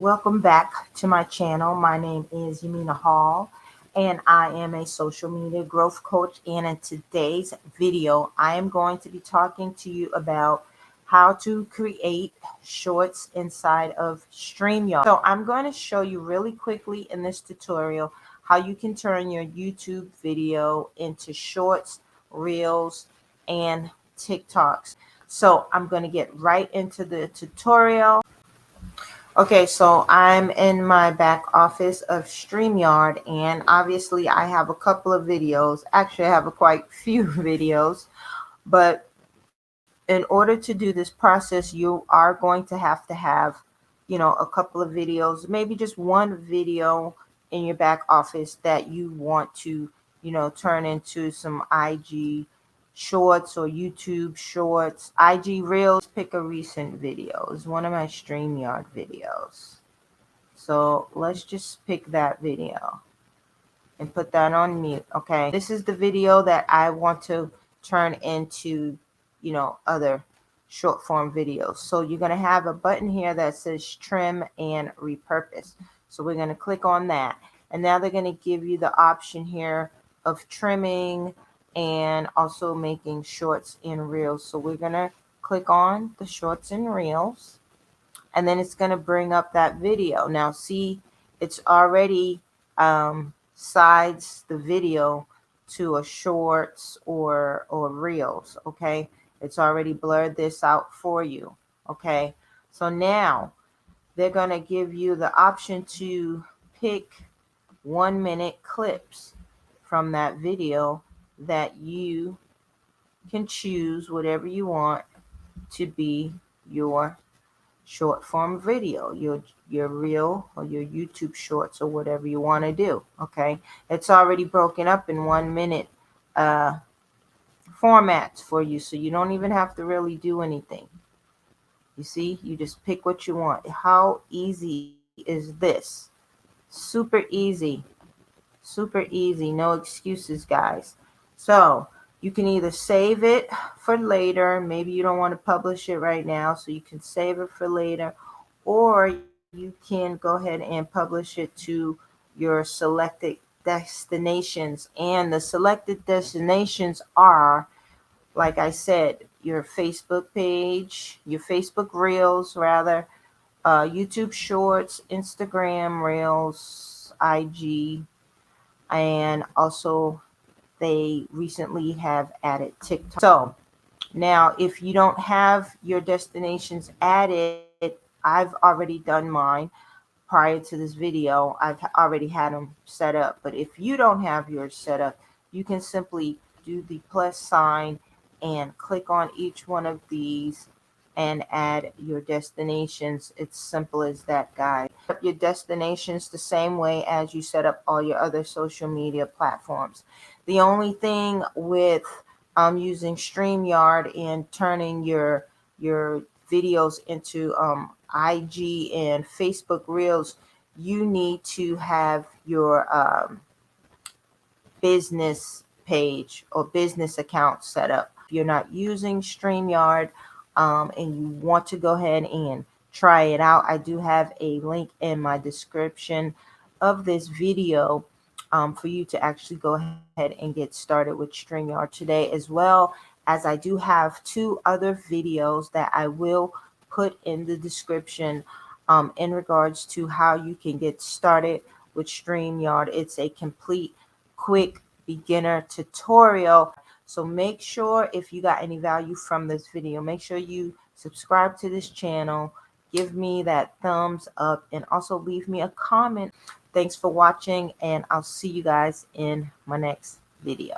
Welcome back to my channel. My name is Yamina Hall and I am a social media growth coach, and in today's video I am going to be talking to you about how to create shorts inside of StreamYard. So I'm going to show you really quickly in this tutorial how you can turn your YouTube video into shorts, reels, and TikToks. So I'm going to get right into the tutorial. Okay, so I'm in my back office of StreamYard, and obviously I have a couple of videos. Actually, I have a quite few videos, but in order to do this process, you are going to have, a couple of videos, maybe just one video in your back office that you want to, turn into some IG shorts or YouTube shorts. IG Reels, pick a recent video. It's one of my StreamYard videos. So let's just pick that video and put that on mute. Okay, this is the video that I want to turn into, other short form videos. So you're going to have a button here that says trim and repurpose. So we're going to click on that. And now they're going to give you the option here of trimming and also making shorts and reels. So we're going to click on the shorts and reels, and then it's going to bring up that video. Now see, it's already sides the video to a shorts or reels. Okay, it's already blurred this out for you. Okay, so now they're going to give you the option to pick 1-minute clips from that video that you can choose whatever you want to be your short form video, your reel or your YouTube shorts or whatever you want to do. Okay, it's already broken up in 1-minute formats for you, so you don't even have to really do anything. You see, you just pick what you want. How easy is this? Super easy, no excuses, guys. So you can either save it for later. Maybe you don't want to publish it right now, so you can save it for later, or you can go ahead and publish it to your selected destinations. And the selected destinations are, like I said, your Facebook page, your Facebook Reels rather, YouTube Shorts, Instagram Reels, IG, and also they recently have added TikTok. So now if you don't have your destinations added, I've already done mine prior to this video. I've already had them set up, but if you don't have yours set up, you can simply do the plus sign and click on each one of these and add your destinations. It's simple as that, guys. Set up your destinations the same way as you set up all your other social media platforms. The only thing with using StreamYard and turning your videos into IG and Facebook Reels, you need to have your business page or business account set up. If you're not using StreamYard and you want to go ahead and try it out, I do have a link in my description of this video for you to actually go ahead and get started with StreamYard today, as well as I do have 2 other videos that I will put in the description in regards to how you can get started with StreamYard. It's a complete, quick beginner tutorial. So make sure, if you got any value from this video, make sure you subscribe to this channel, give me that thumbs up, and also leave me a comment. Thanks for watching, and I'll see you guys in my next video.